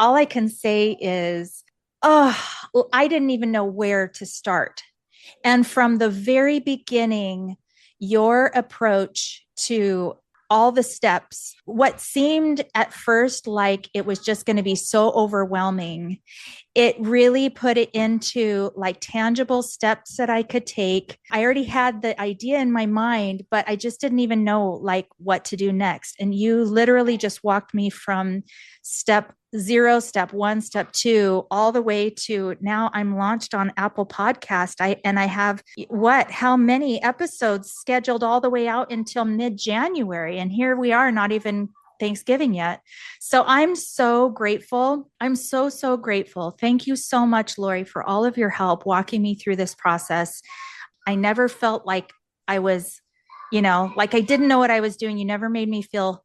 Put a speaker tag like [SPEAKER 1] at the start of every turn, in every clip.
[SPEAKER 1] all I can say is, oh, I didn't even know where to start. And from the very beginning, your approach to all the steps, what seemed at first like it was just going to be so overwhelming, it really put it into like tangible steps that I could take. I already had the idea in my mind, but I just didn't even know like what to do next. And you literally just walked me from step 0, step 1, step 2, all the way to now I'm launched on Apple Podcast. I have how many episodes scheduled all the way out until mid-January. And here we are, not even Thanksgiving yet. So I'm so grateful. I'm so, so grateful. Thank you so much, Lori, for all of your help walking me through this process. I never felt like I was, like I didn't know what I was doing. You never made me feel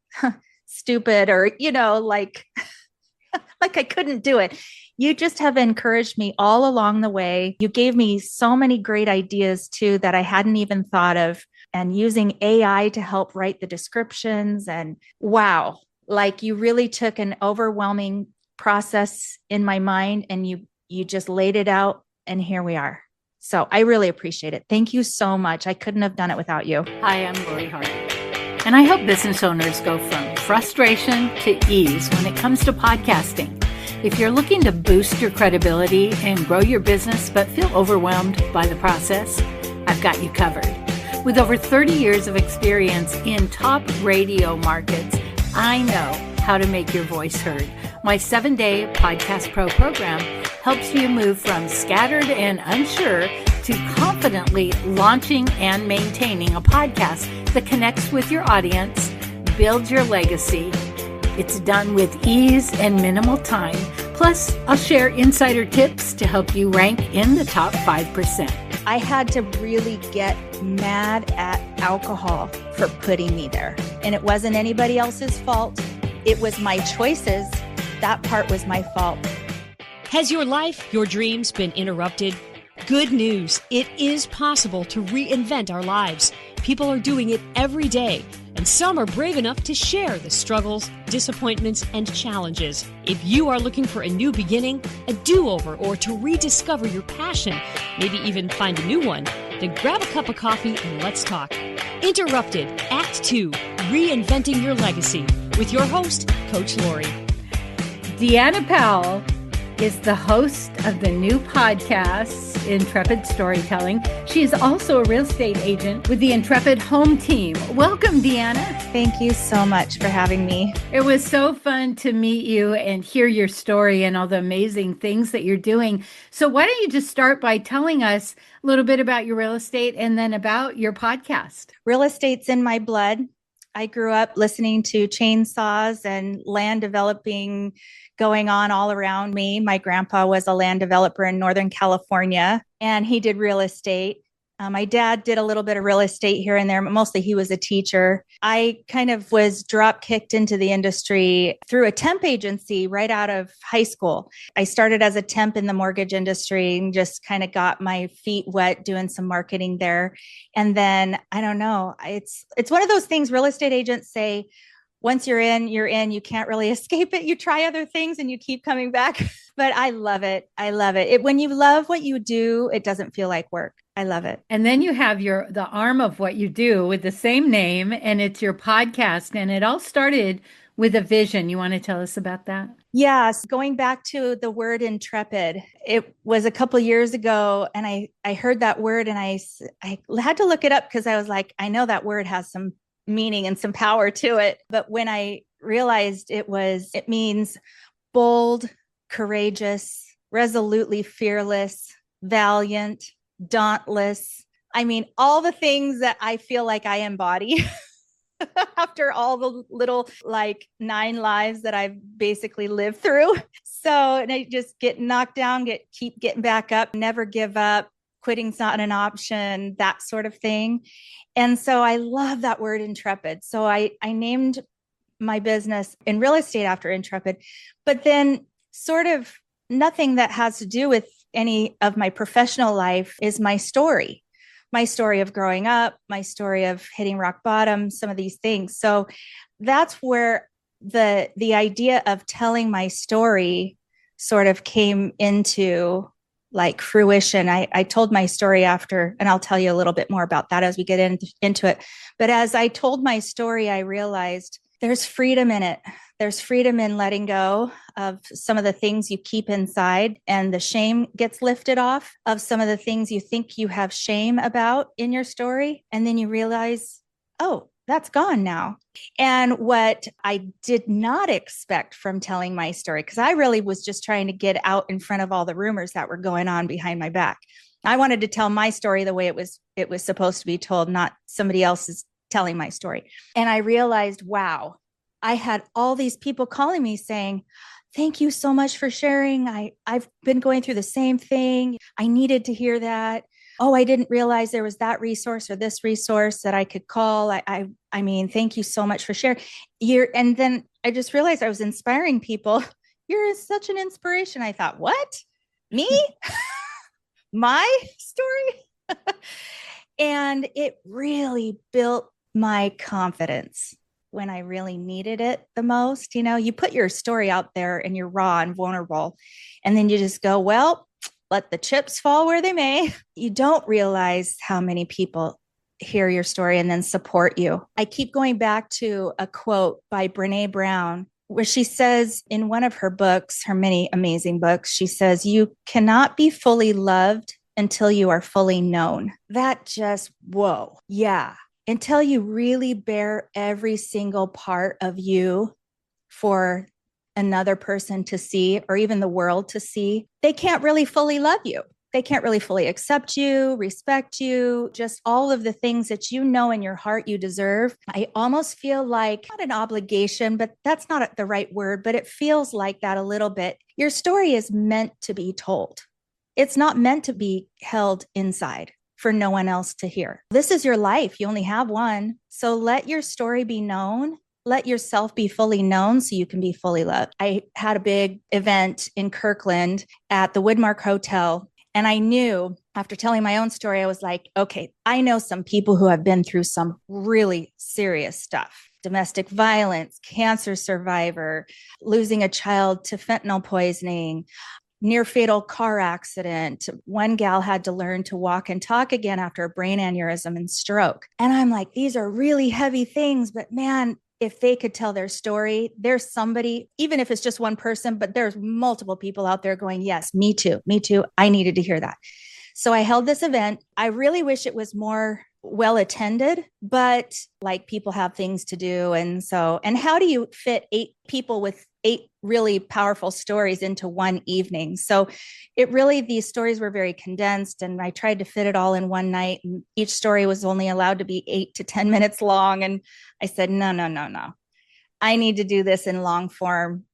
[SPEAKER 1] stupid or, like I couldn't do it. You just have encouraged me all along the way. You gave me so many great ideas too that I hadn't even thought of, and using AI to help write the descriptions. And wow, like you really took an overwhelming process in my mind and you just laid it out, and here we are. So I really appreciate it. Thank you so much. I couldn't have done it without you.
[SPEAKER 2] Hi, I'm Lori Hardy. And I help business owners go from frustration to ease when it comes to podcasting. If you're looking to boost your credibility and grow your business but feel overwhelmed by the process, I've got you covered. With over 30 years of experience in top radio markets, I know how to make your voice heard. My 7-day Podcast Pro program helps you move from scattered and unsure to confidently launching and maintaining a podcast that connects with your audience, builds your legacy. It's done with ease and minimal time. Plus, I'll share insider tips to help you rank in the top 5%.
[SPEAKER 1] I had to really get mad at alcohol for putting me there. And it wasn't anybody else's fault. It was my choices. That part was my fault.
[SPEAKER 3] Has your life, your dreams been interrupted? Good news. It is possible to reinvent our lives. People are doing it every day, and some are brave enough to share the struggles, disappointments, and challenges. If you are looking for a new beginning, a do-over, or to rediscover your passion, maybe even find a new one, then grab a cup of coffee and let's talk. Interrupted, Act 2, Reinventing Your Legacy, with your host, Coach Lori.
[SPEAKER 2] Deanna Powell is the host of the new podcast, Intrepid Storytelling. She is also a real estate agent with the Intrepid Home Team. Welcome, Deanna.
[SPEAKER 1] Thank you so much for having me.
[SPEAKER 2] It was so fun to meet you and hear your story and all the amazing things that you're doing. So why don't you just start by telling us a little bit about your real estate and then about your podcast?
[SPEAKER 1] Real estate's in my blood. I grew up listening to chainsaws and land developing going on all around me. My grandpa was a land developer in Northern California, and he did real estate. My dad did a little bit of real estate here and there, but mostly he was a teacher. I kind of was drop kicked into the industry through a temp agency right out of high school. I started as a temp in the mortgage industry and just kind of got my feet wet doing some marketing there. And then, I don't know, it's one of those things real estate agents say, once you're in, you can't really escape it. You try other things and you keep coming back. But I love it. I love it. When you love what you do, it doesn't feel like work. I love it.
[SPEAKER 2] And then you have the arm of what you do with the same name, and it's your podcast. And it all started with a vision. You want to tell us about that?
[SPEAKER 1] Yes. Going back to the word intrepid, it was a couple of years ago, and I heard that word and I had to look it up because I was like, I know that word has some meaning and some power to it. But when I realized it means bold, courageous, resolutely fearless, valiant, dauntless. I mean, all the things that I feel like I embody after all the little 9 lives that I've basically lived through. So, and I just get knocked down, keep getting back up, never give up. Quitting's not an option, that sort of thing. And so I love that word intrepid. So I named my business in real estate after Intrepid, but then sort of nothing that has to do with any of my professional life is my story of growing up, my story of hitting rock bottom, some of these things. So that's where the idea of telling my story sort of came into like fruition. I told my story after, and I'll tell you a little bit more about that as we get into it. But as I told my story, I realized there's freedom in it. There's freedom in letting go of some of the things you keep inside, and the shame gets lifted off of some of the things you think you have shame about in your story. And then you realize, oh, that's gone now. And what I did not expect from telling my story, because I really was just trying to get out in front of all the rumors that were going on behind my back. I wanted to tell my story the way it was supposed to be told, not somebody else's telling my story. And I realized, wow, I had all these people calling me saying, thank you so much for sharing. I've been going through the same thing. I needed to hear that. Oh, I didn't realize there was that resource or this resource that I could call. I mean, thank you so much for sharing. And then I just realized I was inspiring people. You're such an inspiration. I thought, what? Me? My story? And it really built my confidence when I really needed it the most. You know, you put your story out there and you're raw and vulnerable, and then you just go, well, let the chips fall where they may. You don't realize how many people hear your story and then support you. I keep going back to a quote by Brene Brown, where she says in one of her books, her many amazing books, she says, you cannot be fully loved until you are fully known. That just, whoa. Yeah. Until you really bear every single part of you for another person to see, or even the world to see, they can't really fully love you. They can't really fully accept you, respect you, just all of the things that you know in your heart you deserve. I almost feel like, not an obligation, but that's not the right word, but it feels like that a little bit. Your story is meant to be told. It's not meant to be held inside for no one else to hear. This is your life. You only have one. So let your story be known. Let yourself be fully known so you can be fully loved. I had a big event in Kirkland at the Woodmark Hotel. And I knew after telling my own story, I was like, okay, I know some people who have been through some really serious stuff. Domestic violence, cancer survivor, losing a child to fentanyl poisoning, near fatal car accident. One gal had to learn to walk and talk again after a brain aneurysm and stroke. And I'm like, these are really heavy things, but man, if they could tell their story, there's somebody, even if it's just one person, but there's multiple people out there going, yes, me too. I needed to hear that. So I held this event. I really wish it was more well attended, but like people have things to do. And how do you fit 8 people with 8 really powerful stories into one evening? So these stories were very condensed, and I tried to fit it all in one night. And each story was only allowed to be 8 to 10 minutes long. And I said, no. I need to do this in long form.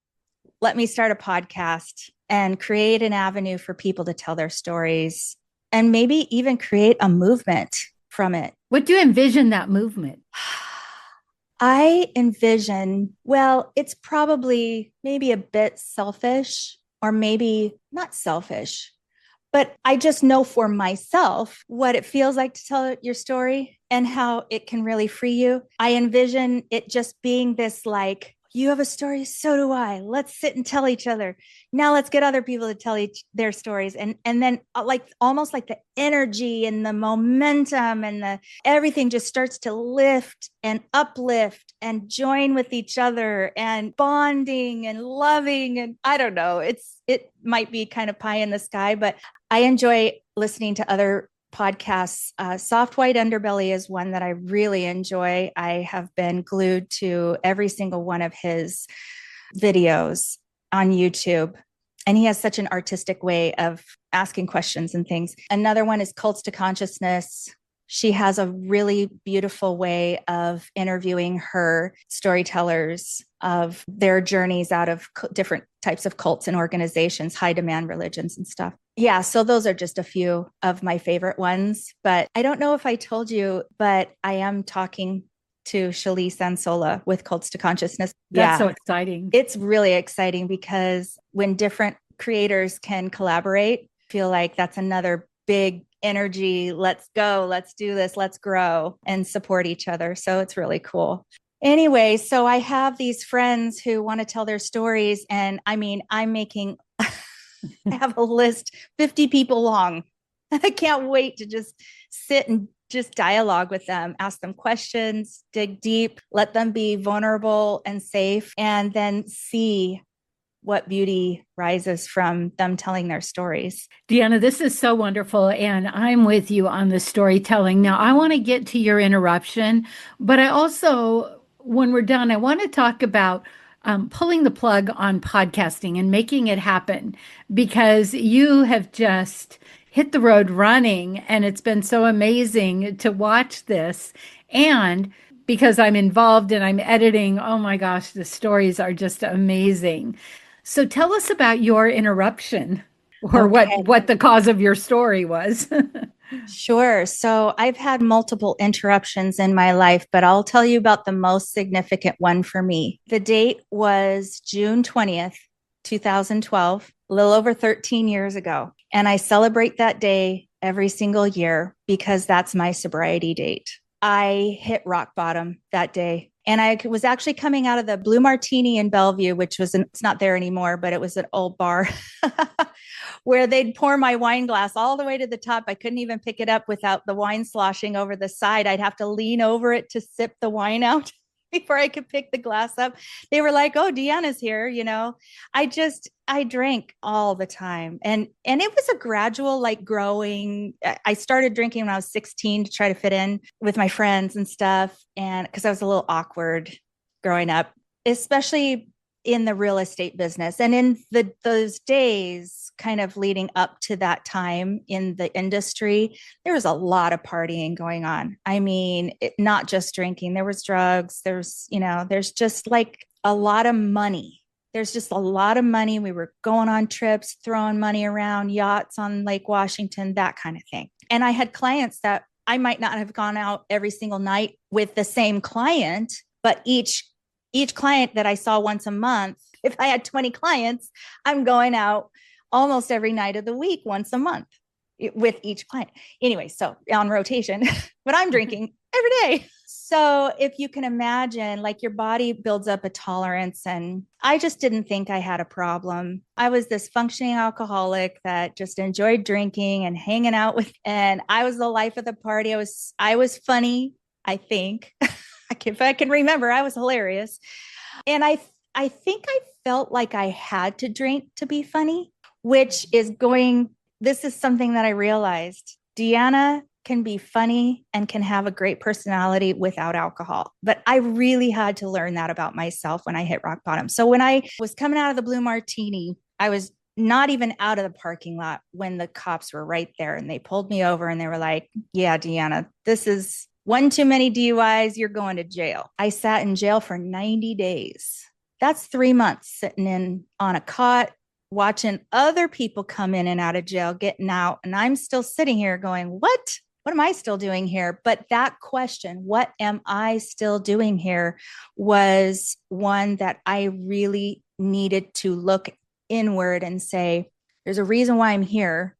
[SPEAKER 1] Let me start a podcast and create an avenue for people to tell their stories, and maybe even create a movement from it.
[SPEAKER 2] What do you envision that movement?
[SPEAKER 1] I envision, well, it's probably maybe a bit selfish, or maybe not selfish, but I just know for myself what it feels like to tell your story and how it can really free you. I envision it just being this like, you have a story, so do I. Let's sit and tell each other. Now let's get other people to tell their stories. And then like almost like the energy and the momentum and the everything just starts to lift and uplift and join with each other and bonding and loving. And I don't know, it might be kind of pie in the sky, but I enjoy listening to other podcasts. Soft White Underbelly is one that I really enjoy. I have been glued to every single one of his videos on YouTube. And he has such an artistic way of asking questions and things. Another one is Cults to Consciousness. She has a really beautiful way of interviewing her storytellers of their journeys out of different types of cults and organizations, high demand religions and stuff. Yeah, so those are just a few of my favorite ones. But I don't know if I told you, but I am talking to Shalice Ansola with Cults to Consciousness.
[SPEAKER 2] That's so exciting.
[SPEAKER 1] It's really exciting because when different creators can collaborate, I feel like that's another big energy. Let's go, let's do this, let's grow and support each other. So it's really cool. Anyway, so I have these friends who want to tell their stories. And I mean, I'm making, I have a list 50 people long. I can't wait to just sit and just dialogue with them, ask them questions, dig deep, let them be vulnerable and safe, and then see what beauty rises from them telling their stories.
[SPEAKER 2] Deanna, this is so wonderful. And I'm with you on the storytelling. Now, I want to get to your interruption, but I also, when we're done, I want to talk about pulling the plug on podcasting and making it happen because you have just hit the road running and it's been so amazing to watch this. And because I'm involved and I'm editing, oh my gosh, the stories are just amazing. So tell us about your interruption or
[SPEAKER 1] Okay.
[SPEAKER 2] what the cause of your story was.
[SPEAKER 1] Sure. So I've had multiple interruptions in my life, but I'll tell you about the most significant one for me. The date was June 20th, 2012, a little over 13 years ago. And I celebrate that day every single year because that's my sobriety date. I hit rock bottom that day. And I was actually coming out of the Blue Martini in Bellevue, which was, it's not there anymore, but it was an old bar where they'd pour my wine glass all the way to the top. I couldn't even pick it up without the wine sloshing over the side. I'd have to lean over it to sip the wine out before I could pick the glass up. They were like, "Oh, Deanna's here." I drank all the time. And it was a gradual, like, growing. I started drinking when I was 16 to try to fit in with my friends and stuff. And because I was a little awkward growing up, especially in the real estate business. And in those days, kind of leading up to that time in the industry, there was a lot of partying going on. I mean, not just drinking, there was drugs. There's just like a lot of money. There's just a lot of money. We were going on trips, throwing money around, yachts on Lake Washington, that kind of thing. And I had clients that I might not have gone out every single night with the same client, but each client that I saw once a month, if I had 20 clients, I'm going out almost every night of the week, once a month with each client. Anyway, so on rotation, but I'm drinking every day. So if you can imagine, like, your body builds up a tolerance, and I just didn't think I had a problem. I was this functioning alcoholic that just enjoyed drinking and hanging out with, and I was the life of the party. I was funny, I think. If I can remember, I was hilarious. And I think I felt like I had to drink to be funny, this is something that I realized. Deanna can be funny and can have a great personality without alcohol. But I really had to learn that about myself when I hit rock bottom. So when I was coming out of the Blue Martini, I was not even out of the parking lot when the cops were right there, and they pulled me over and they were like, "Yeah, Deanna, this is one too many DUIs, you're going to jail." I sat in jail for 90 days. That's 3 months sitting in on a cot, watching other people come in and out of jail, getting out. And I'm still sitting here going, what? What am I still doing here? But that question, what am I still doing here, was one that I really needed to look inward and say, there's a reason why I'm here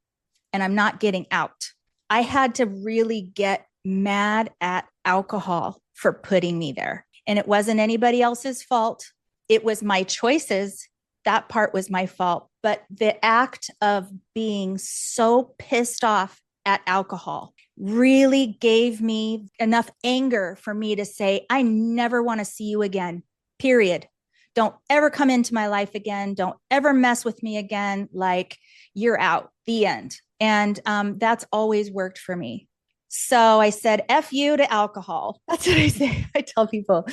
[SPEAKER 1] and I'm not getting out. I had to really get mad at alcohol for putting me there. And it wasn't anybody else's fault. It was my choices. That part was my fault. But the act of being so pissed off at alcohol really gave me enough anger for me to say, I never want to see you again, period. Don't ever come into my life again. Don't ever mess with me again. Like, you're out, the end. And that's always worked for me. So I said, F you to alcohol. That's what I say. I tell people.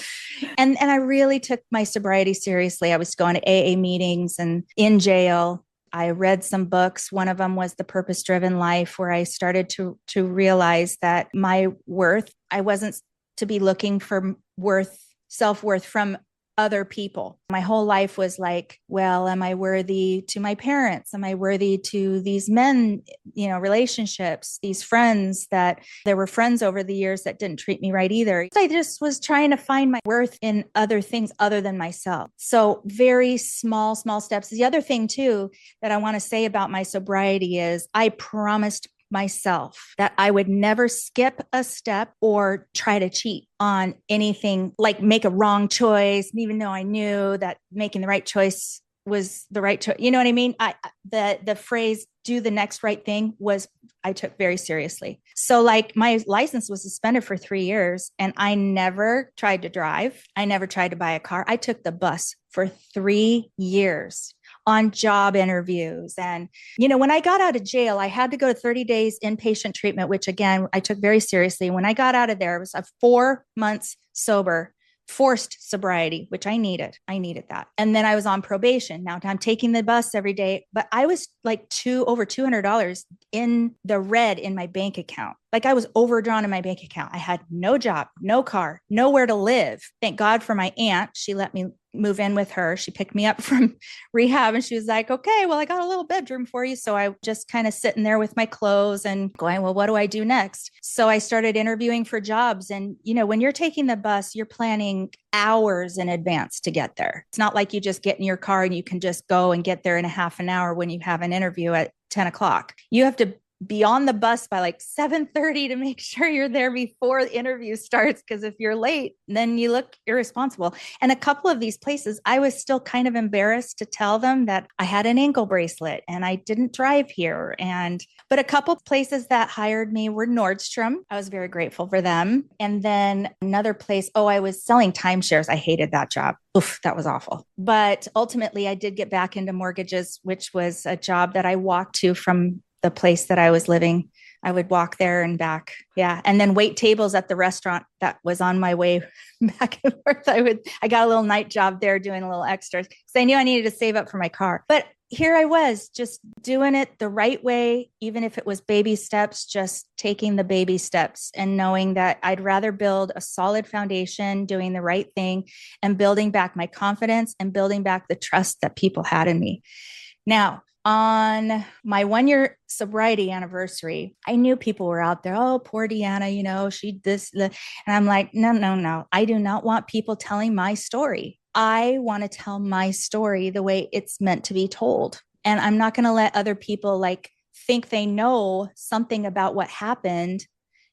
[SPEAKER 1] And I really took my sobriety seriously. I was going to AA meetings and in jail. I read some books. One of them was The Purpose Driven Life, where I started to realize that my worth, I wasn't to be looking for self-worth from other people. My whole life was like, well, am I worthy to my parents? Am I worthy to these men, relationships, these friends that there were friends over the years that didn't treat me right either. I just was trying to find my worth in other things other than myself. So very small steps. The other thing too, that I want to say about my sobriety is I promised myself that I would never skip a step or try to cheat on anything, like make a wrong choice, even though I knew that making the right choice was the right choice. You know what I mean? The phrase "do the next right thing" I took very seriously. So like my license was suspended for 3 years and I never tried to drive. I never tried to buy a car. I took the bus for 3 years on job interviews. And, when I got out of jail, I had to go to 30 days inpatient treatment, which again, I took very seriously. When I got out of there, it was a 4 months sober, forced sobriety, which I needed. I needed that. And then I was on probation. Now I'm taking the bus every day, but I was like over $200 in the red in my bank account. Like I was overdrawn in my bank account. I had no job, no car, nowhere to live. Thank God for my aunt. She let me move in with her. She picked me up from rehab and she was like, okay, well, I got a little bedroom for you. So I just kind of sitting there with my clothes and going, well, what do I do next? So I started interviewing for jobs. And, when you're taking the bus, you're planning hours in advance to get there. It's not like you just get in your car and you can just go and get there in a half an hour when you have an interview at 10 o'clock. You have to be on the bus by like 7:30 to make sure you're there before the interview starts. Because if you're late, then you look irresponsible. And a couple of these places, I was still kind of embarrassed to tell them that I had an ankle bracelet and I didn't drive here. But a couple of places that hired me were Nordstrom. I was very grateful for them. And then another place, I was selling timeshares. I hated that job. Oof, that was awful. But ultimately, I did get back into mortgages, which was a job that I walked to from the place that I was living. I would walk there and back. Yeah. And then wait tables at the restaurant that was on my way back and forth. I got a little night job there doing a little extras because I knew I needed to save up for my car. But here I was just doing it the right way, even if it was baby steps, just taking the baby steps and knowing that I'd rather build a solid foundation, doing the right thing and building back my confidence and building back the trust that people had in me. Now, on my 1-year sobriety anniversary, I knew people were out there. Oh, poor Deanna, she and I'm like, no. I do not want people telling my story. I want to tell my story the way it's meant to be told. And I'm not going to let other people think they know something about what happened.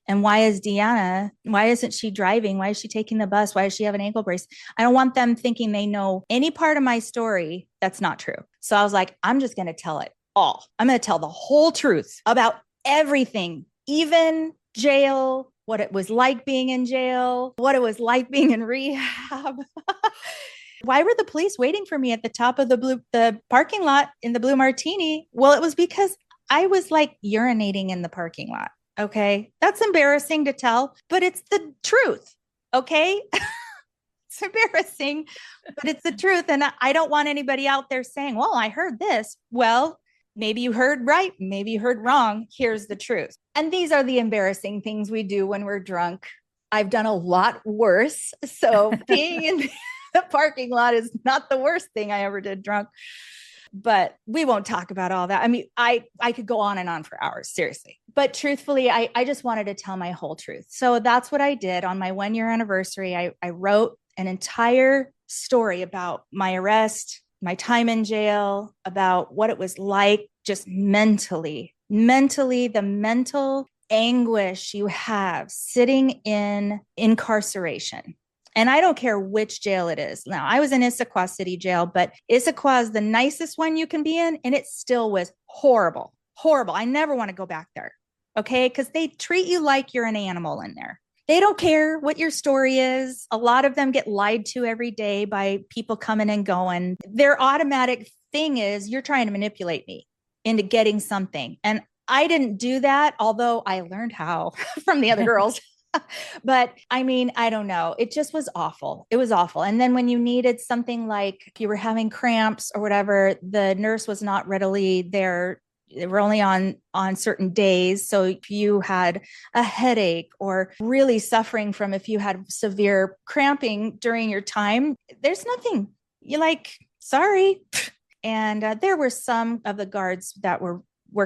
[SPEAKER 1] And why isn't she driving? Why is she taking the bus? Why does she have an ankle brace? I don't want them thinking they know any part of my story that's not true. So I was like, I'm just going to tell it all. I'm going to tell the whole truth about everything, even jail, what it was like being in jail, what it was like being in rehab. Why were the police waiting for me at the top of the parking lot in the Blue Martini? Well, it was because I was like urinating in the parking lot. Okay. That's embarrassing to tell, but it's the truth. Okay. It's embarrassing, but it's the truth. And I don't want anybody out there saying, well, I heard this. Well, maybe you heard right. Maybe you heard wrong. Here's the truth. And these are the embarrassing things we do when we're drunk. I've done a lot worse. So being in the parking lot is not the worst thing I ever did drunk. But we won't talk about all that. I mean, I could go on and on for hours, seriously. But truthfully, I just wanted to tell my whole truth. So that's what I did on my 1-year anniversary. I wrote an entire story about my arrest, my time in jail, about what it was like just mentally, the mental anguish you have sitting in incarceration. And I don't care which jail it is. Now, I was in Issaquah City Jail, but Issaquah is the nicest one you can be in. And it still was horrible. I never want to go back there. Okay. Because they treat you like you're an animal in there. They don't care what your story is. A lot of them get lied to every day by people coming and going. Their automatic thing is you're trying to manipulate me into getting something. And I didn't do that, although I learned how from the other girls. But I mean, I don't know. It just was awful. It was awful. And then when you needed something like if you were having cramps or whatever, the nurse was not readily there. They were only on certain days. So if you had a headache or really suffering from if you had severe cramping during your time, there's nothing. You're like, sorry. And there were some of the guards that were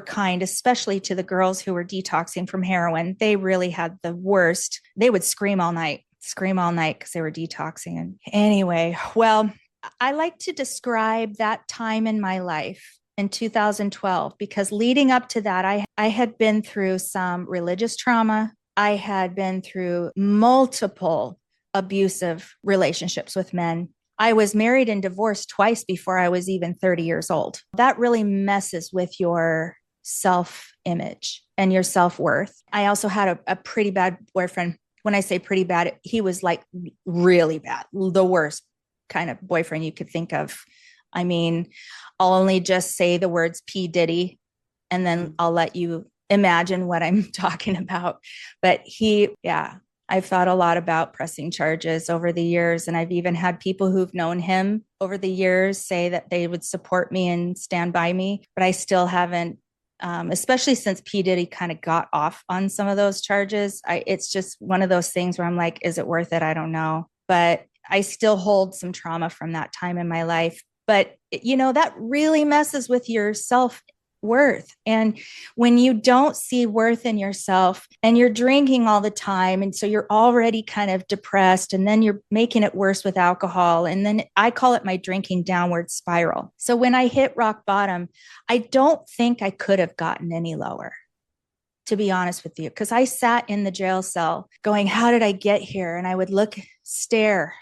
[SPEAKER 1] kind, especially to the girls who were detoxing from heroin. They really had the worst. They would scream all night because they were detoxing. And anyway, well, I like to describe that time in my life in 2012, because leading up to that, I had been through some religious trauma. I had been through multiple abusive relationships with men. I was married and divorced twice before I was even 30 years old. That really messes with your self-image and your self-worth. I also had a pretty bad boyfriend. When I say pretty bad, he was like really bad, the worst kind of boyfriend you could think of. I mean, I'll only just say the words P. Diddy, and then I'll let you imagine what I'm talking about. But I've thought a lot about pressing charges over the years. And I've even had people who've known him over the years say that they would support me and stand by me. But I still haven't, especially since P. Diddy kind of got off on some of those charges. It's just one of those things where I'm like, is it worth it? I don't know. But I still hold some trauma from that time in my life. But, that really messes with your self-worth. And when you don't see worth in yourself and you're drinking all the time, and so you're already kind of depressed, and then you're making it worse with alcohol. And then I call it my drinking downward spiral. So when I hit rock bottom, I don't think I could have gotten any lower, to be honest with you, because I sat in the jail cell going, how did I get here? And I would stare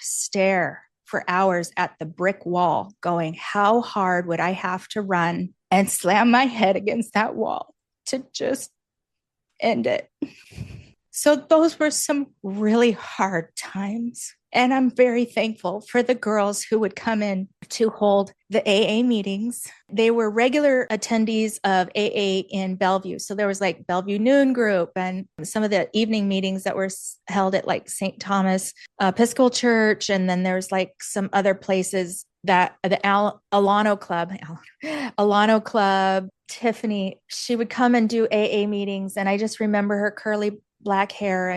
[SPEAKER 1] for hours at the brick wall going, how hard would I have to run and slam my head against that wall to just end it? So those were some really hard times. And I'm very thankful for the girls who would come in to hold the AA meetings. They were regular attendees of AA in Bellevue. So there was like Bellevue Noon Group and some of the evening meetings that were held at like St. Thomas Episcopal Church. And then there's like some other places that the Alano Club, Tiffany, she would come and do AA meetings. And I just remember her curly black hair,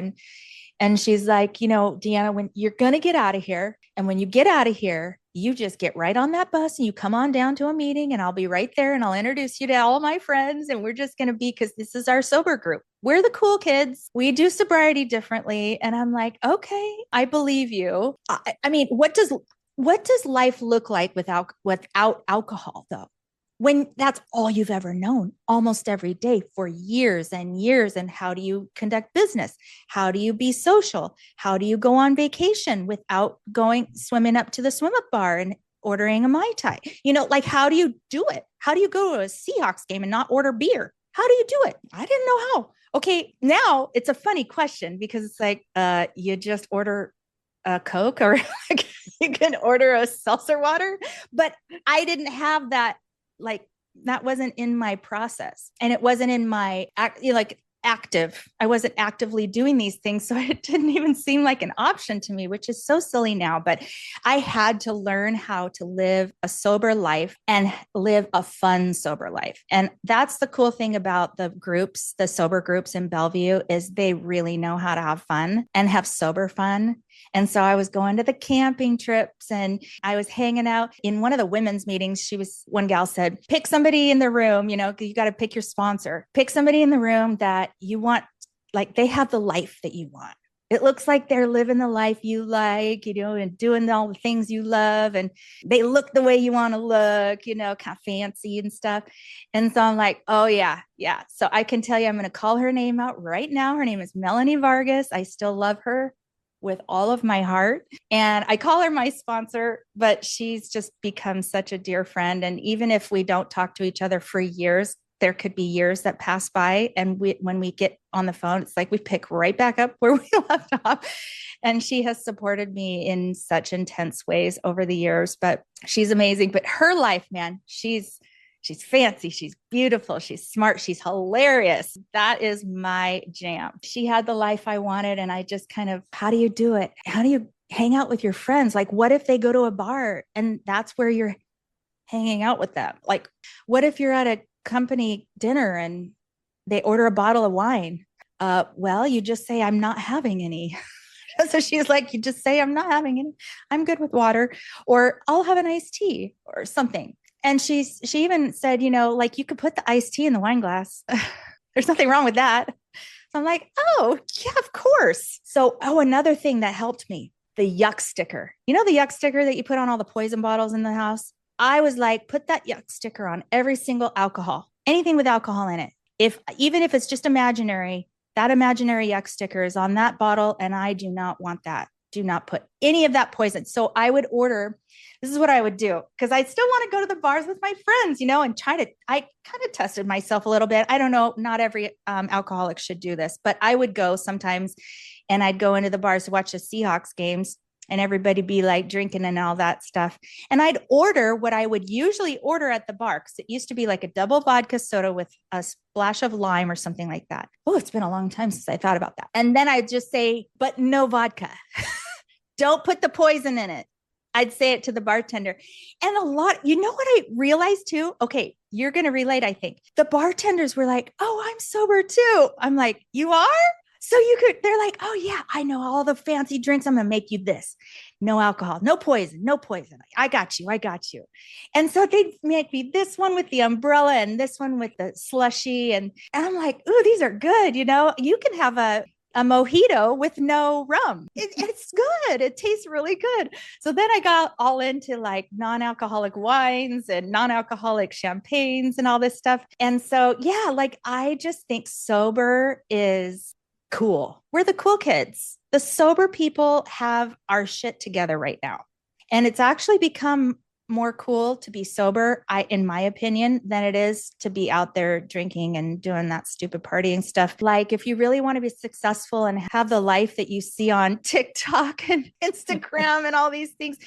[SPEAKER 1] and she's like, Deanna, when you're going to get out of here, and when you get out of here, you just get right on that bus and you come on down to a meeting, and I'll be right there, and I'll introduce you to all my friends, and we're just going to be, because this is our sober group. We're the cool kids. We do sobriety differently. And I'm like, okay, I believe you. I mean, what does life look like without alcohol, though? When that's all you've ever known almost every day for years and years. And how do you conduct business? How do you be social? How do you go on vacation without swimming up to the swim up bar and ordering a Mai Tai? Like, how do you do it? How do you go to a Seahawks game and not order beer? How do you do it? I didn't know how. Okay, now it's a funny question, because it's like, you just order a Coke, or you can order a seltzer water. But I didn't have that. Like, that wasn't in my process, and it wasn't in my active. I wasn't actively doing these things. So it didn't even seem like an option to me, which is so silly now. But I had to learn how to live a sober life and live a fun, sober life. And that's the cool thing about the sober groups in Bellevue, is they really know how to have fun and have sober fun. And so I was going to the camping trips, and I was hanging out in one of the women's meetings. One gal said, pick somebody in the room, you got to pick your sponsor, pick somebody in the room that you want, like they have the life that you want. It looks like they're living the life you like, and doing all the things you love. And they look the way you want to look, kind of fancy and stuff. And so I'm like, oh yeah. Yeah. So I can tell you, I'm going to call her name out right now. Her name is Melanie Vargas. I still love her with all of my heart. And I call her my sponsor, but she's just become such a dear friend. And even if we don't talk to each other for years, there could be years that pass by. And when we get on the phone, it's like we pick right back up where we left off. And she has supported me in such intense ways over the years, but she's amazing. But her life, man, she's fancy. She's beautiful. She's smart. She's hilarious. That is my jam. She had the life I wanted. And I just how do you do it? How do you hang out with your friends? Like, what if they go to a bar and that's where you're hanging out with them? Like, what if you're at a company dinner and they order a bottle of wine? Well, you just say, I'm not having any. So she's like, you just say, I'm not having any. I'm good with water, or I'll have an iced tea or something. And she even said, like, you could put the iced tea in the wine glass. There's nothing wrong with that. So I'm like, oh, yeah, of course. So, another thing that helped me, the yuck sticker. The yuck sticker that you put on all the poison bottles in the house? I was like, put that yuck sticker on every single alcohol, anything with alcohol in it. Even if it's just imaginary, that imaginary yuck sticker is on that bottle, and I do not want that. Do not put any of that poison. So I would order, this is what I would do, because I still want to go to the bars with my friends, and I kind of tested myself a little bit. I don't know, not every alcoholic should do this, but I would go sometimes, and I'd go into the bars to watch the Seahawks games, and everybody be like drinking and all that stuff. And I'd order what I would usually order at the bar, because it used to be like a double vodka soda with a splash of lime or something like that. Oh, it's been a long time since I thought about that. And then I'd just say, but no vodka. Don't put the poison in it. I'd say it to the bartender. And what I realized too? Okay, you're going to relate, I think. The bartenders were like, oh, I'm sober too. I'm like, you are? So they're like, oh yeah, I know all the fancy drinks. I'm going to make you this. No alcohol, no poison, no poison. I got you. And so they'd make me this one with the umbrella and this one with the slushy. And I'm like, ooh, these are good. You can have a mojito with no rum. It's good. It tastes really good. So then I got all into like non-alcoholic wines and non-alcoholic champagnes and all this stuff. And so, yeah, like I just think sober is cool. We're the cool kids. The sober people have our shit together right now. And it's actually become more cool to be sober, in my opinion, than it is to be out there drinking and doing that stupid partying stuff. Like if you really want to be successful and have the life that you see on TikTok and Instagram and all these things,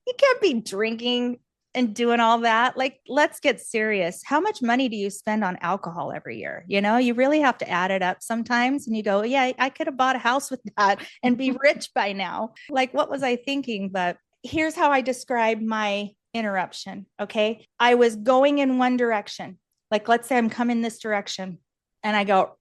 [SPEAKER 1] you can't be drinking and doing all that. Like, let's get serious. How much money do you spend on alcohol every year? You really have to add it up sometimes. And you go, yeah, I could have bought a house with that and be rich by now. Like, what was I thinking? But here's how I describe my interruption. Okay. I was going in one direction. Like, let's say I'm coming this direction and I go,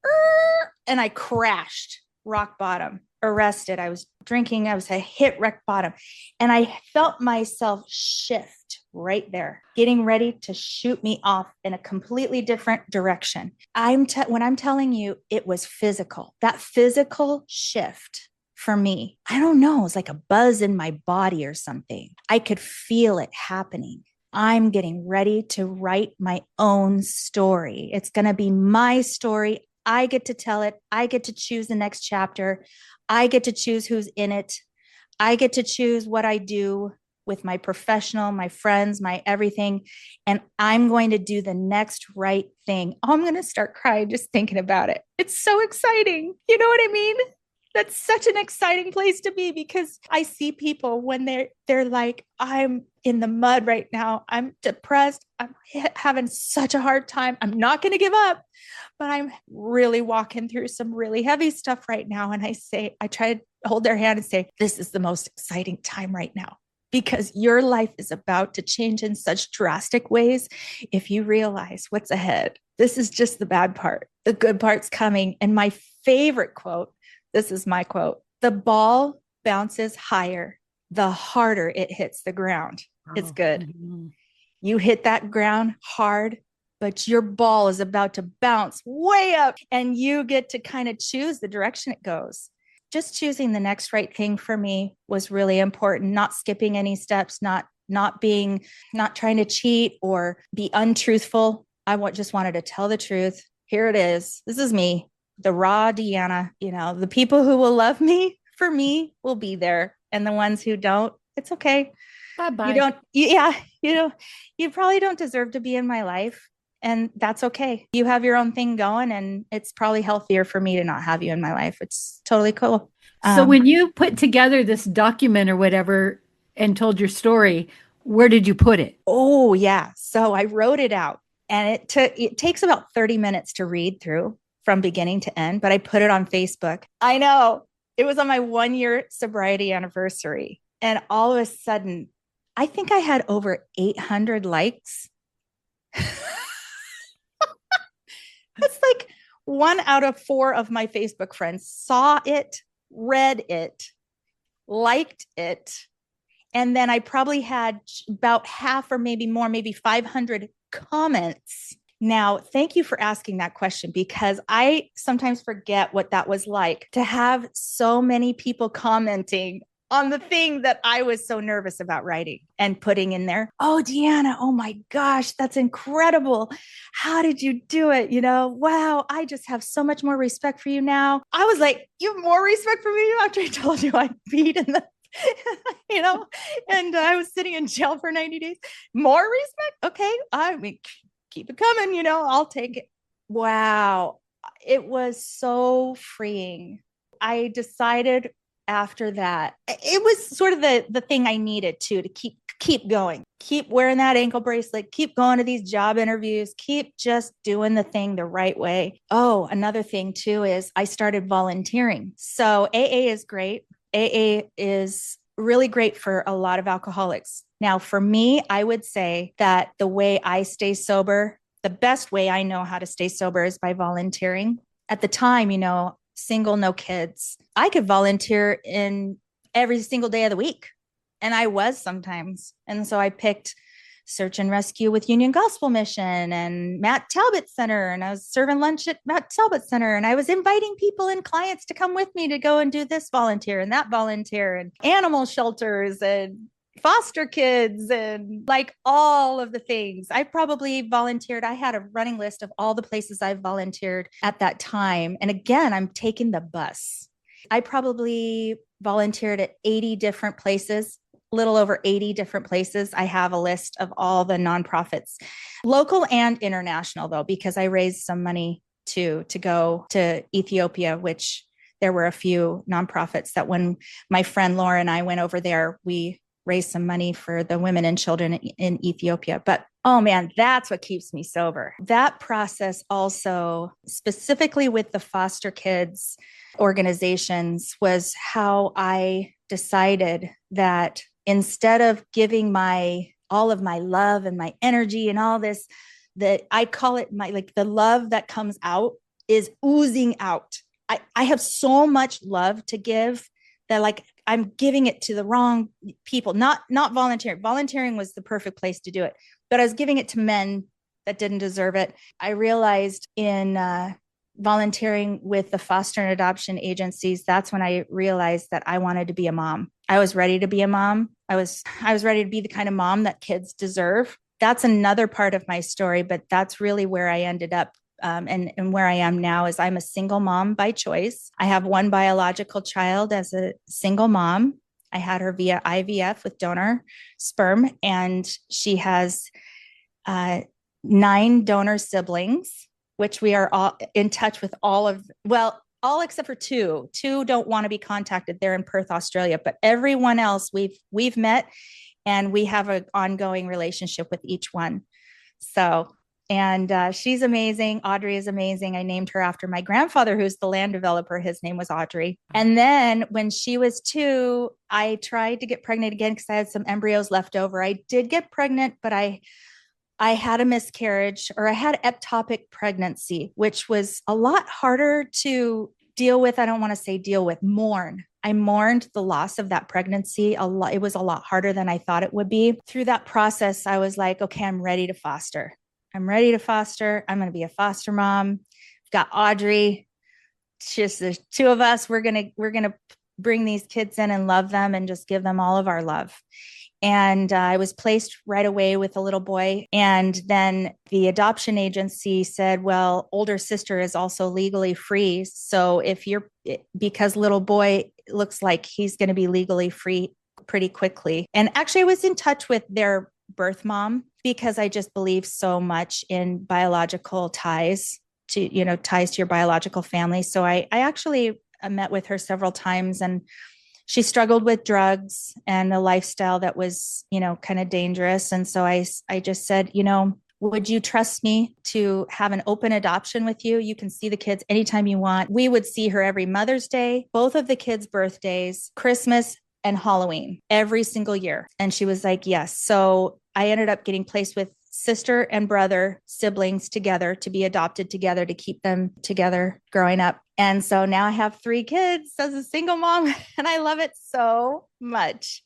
[SPEAKER 1] and I crashed rock bottom, arrested. I was drinking. I hit rock bottom, and I felt myself shift right there, getting ready to shoot me off in a completely different direction. When I'm telling you, it was physical. That physical shift for me, I don't know, it was like a buzz in my body or something. I could feel it happening. I'm getting ready to write my own story. It's going to be my story. I get to tell it. I get to choose the next chapter. I get to choose who's in it. I get to choose what I do with my professional, my friends, my everything. And I'm going to do the next right thing. Oh, I'm going to start crying just thinking about it. It's so exciting. You know what I mean? That's such an exciting place to be, because I see people when they're like, I'm in the mud right now. I'm depressed. I'm having such a hard time. I'm not going to give up, but I'm really walking through some really heavy stuff right now. And I try to hold their hand and say, this is the most exciting time right now, because your life is about to change in such drastic ways if you realize what's ahead. This is just the bad part. The good part's coming. And my favorite quote, this is my quote: the ball bounces higher the harder it hits the ground. Oh, it's good. Mm-hmm. You hit that ground hard, but your ball is about to bounce way up, and you get to kind of choose the direction it goes. Just choosing the next right thing for me was really important. Not skipping any steps, not trying to cheat or be untruthful. I just wanted to tell the truth. Here it is. This is me, the raw Deanna. The people who will love me for me will be there. And the ones who don't, it's okay.
[SPEAKER 2] Bye-bye.
[SPEAKER 1] You probably don't deserve to be in my life. And that's okay. You have your own thing going, and it's probably healthier for me to not have you in my life. It's totally cool.
[SPEAKER 2] So when you put together this document or whatever and told your story, where did you put it?
[SPEAKER 1] Oh, yeah. So I wrote it out, and it takes about 30 minutes to read through from beginning to end, but I put it on Facebook. I know. It was on my 1-year sobriety anniversary. And all of a sudden, I think I had over 800 likes. That's like 1 out of 4 of my Facebook friends saw it, read it, liked it. And then I probably had about half or maybe more, maybe 500 comments. Now, thank you for asking that question, because I sometimes forget what that was like to have so many people commenting on the thing that I was so nervous about writing and putting in there. Oh, Deanna, oh my gosh, that's incredible. How did you do it? Wow, I just have so much more respect for you now. I was like, you have more respect for me after I told you I beat in the you know, and I was sitting in jail for 90 days. More respect? Okay. I mean, keep it coming, I'll take it. Wow. It was so freeing. I decided after that, it was sort of the thing I needed to keep going, keep wearing that ankle bracelet, keep going to these job interviews, keep just doing the thing the right way. Oh, another thing too is I started volunteering. So AA is great. AA is really great for a lot of alcoholics. Now, for me, I would say that the way I stay sober, the best way I know how to stay sober is by volunteering. At the time, single, no kids, I could volunteer in every single day of the week. And I was sometimes. And so I picked search and rescue with Union Gospel Mission and Matt Talbot Center. And I was serving lunch at Matt Talbot Center. And I was inviting people and clients to come with me to go and do this volunteer and that volunteer and animal shelters and foster kids and like all of the things. I probably volunteered. I had a running list of all the places I've volunteered at that time. And again, I'm taking the bus. I probably volunteered at 80 different places, little over 80 different places. I have a list of all the nonprofits, local and international, though, because I raised some money to go to Ethiopia, which there were a few nonprofits that when my friend Laura and I went over there, we raised some money for the women and children in Ethiopia. But oh man, that's what keeps me sober. That process also, specifically with the foster kids organizations, was how I decided that instead of giving all of my love and my energy and all this, that I call it the love that comes out is oozing out. I have so much love to give that I'm giving it to the wrong people, not volunteering. Volunteering was the perfect place to do it, but I was giving it to men that didn't deserve it. I realized in volunteering with the foster and adoption agencies, that's when I realized that I wanted to be a mom. I was ready to be a mom. I was ready to be the kind of mom that kids deserve. That's another part of my story, but that's really where I ended up. And where I am now is I'm a single mom by choice. I have one biological child as a single mom. I had her via IVF with donor sperm, and she has 9 donor siblings, which we are all in touch with all except for 2. 2 don't want to be contacted. They're in Perth, Australia, but everyone else we've met, and we have an ongoing relationship with each one. So, and she's amazing. Audrey is amazing. I named her after my grandfather, who's the land developer. His name was Audrey. And then when she was 2, I tried to get pregnant again because I had some embryos left over. I did get pregnant, but I had a miscarriage, or I had ectopic pregnancy, which was a lot harder to deal with. I don't want to say deal with, mourn. I mourned the loss of that pregnancy a lot. It was a lot harder than I thought it would be. Through that process, I was like, okay, I'm ready to foster. I'm ready to foster. I'm going to be a foster mom. I've got Audrey. It's just the 2 of us. We're going to bring these kids in and love them and just give them all of our love. And I was placed right away with a little boy. And then the adoption agency said, well, older sister is also legally free. So because little boy looks like he's going to be legally free pretty quickly. And actually I was in touch with their birth mom because I just believe so much in biological ties to your biological family. So I actually met with her several times, and she struggled with drugs and a lifestyle that was, kind of dangerous. And so I just said, would you trust me to have an open adoption with you? You can see the kids anytime you want. We would see her every Mother's Day, both of the kids' birthdays, Christmas, and Halloween every single year. And she was like, yes. So I ended up getting placed with sister and brother siblings together to be adopted together to keep them together growing up. And so now I have 3 kids as a single mom, and I love it so much.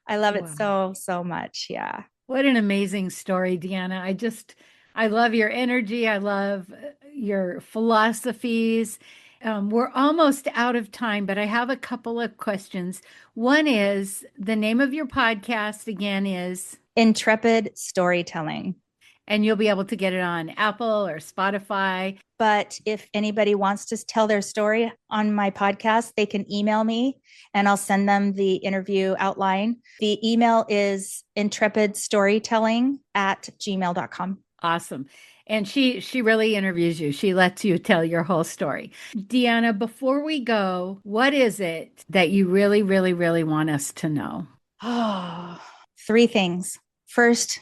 [SPEAKER 1] I love it so much. Yeah.
[SPEAKER 2] What an amazing story, Deanna. I love your energy. I love your philosophies. We're almost out of time, but I have a couple of questions. One is the name of your podcast again is
[SPEAKER 1] Intrepid Storytelling.
[SPEAKER 2] And you'll be able to get it on Apple or Spotify.
[SPEAKER 1] But if anybody wants to tell their story on my podcast, they can email me and I'll send them the interview outline. The email is intrepidstorytelling@gmail.com.
[SPEAKER 2] Awesome. And she really interviews you. She lets you tell your whole story. Deanna, before we go, what is it that you really, really, really want us to know?
[SPEAKER 1] Oh, 3 things. First,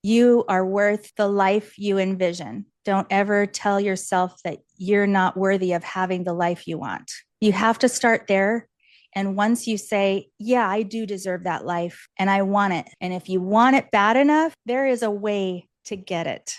[SPEAKER 1] you are worth the life you envision. Don't ever tell yourself that you're not worthy of having the life you want. You have to start there. And once you say, yeah, I do deserve that life and I want it. And if you want it bad enough, there is a way to get it.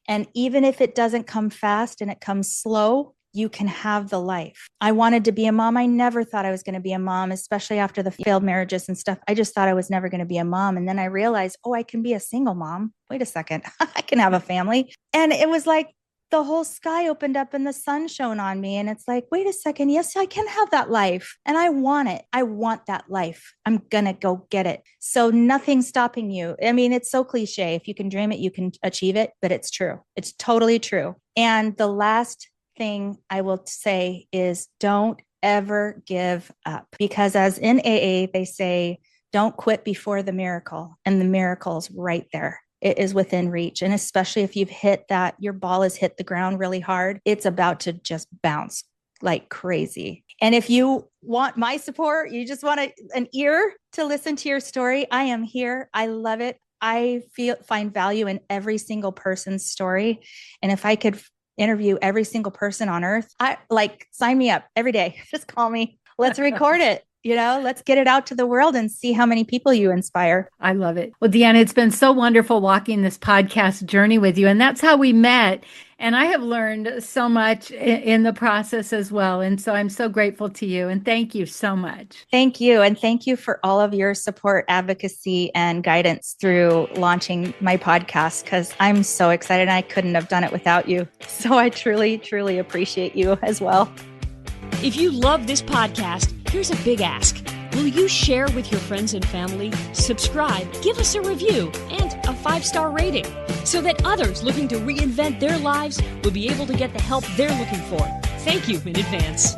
[SPEAKER 1] And even if it doesn't come fast and it comes slow, you can have the life. I wanted to be a mom. I never thought I was going to be a mom, especially after the failed marriages and stuff. I just thought I was never going to be a mom. And then I realized, oh, I can be a single mom. Wait a second. I can have a family. And it was like the whole sky opened up and the sun shone on me. And it's like, wait a second. Yes, I can have that life. And I want it. I want that life. I'm going to go get it. So nothing's stopping you. I mean, it's so cliche. If you can dream it, you can achieve it, but it's true. It's totally true. And the last thing I will say is don't ever give up, because as in AA, they say, don't quit before the miracle. And the miracle's right there. It is within reach. And especially if you've hit that, your ball has hit the ground really hard, it's about to just bounce like crazy. And if you want my support, you just want an ear to listen to your story, I am here. I love it. I find value in every single person's story. And if I could interview every single person on earth, sign me up every day. Just call me. Let's record it. Let's get it out to the world and see how many people you inspire.
[SPEAKER 2] I love it. Well, Deanna, it's been so wonderful walking this podcast journey with you. And that's how we met. And I have learned so much in the process as well. And so I'm so grateful to you. And thank you so much.
[SPEAKER 1] Thank you. And thank you for all of your support, advocacy, and guidance through launching my podcast, because I'm so excited. I couldn't have done it without you. So I truly, truly appreciate you as well.
[SPEAKER 3] If you love this podcast, here's a big ask. Will you share with your friends and family, subscribe, give us a review, and a 5-star rating so that others looking to reinvent their lives will be able to get the help they're looking for? Thank you in advance.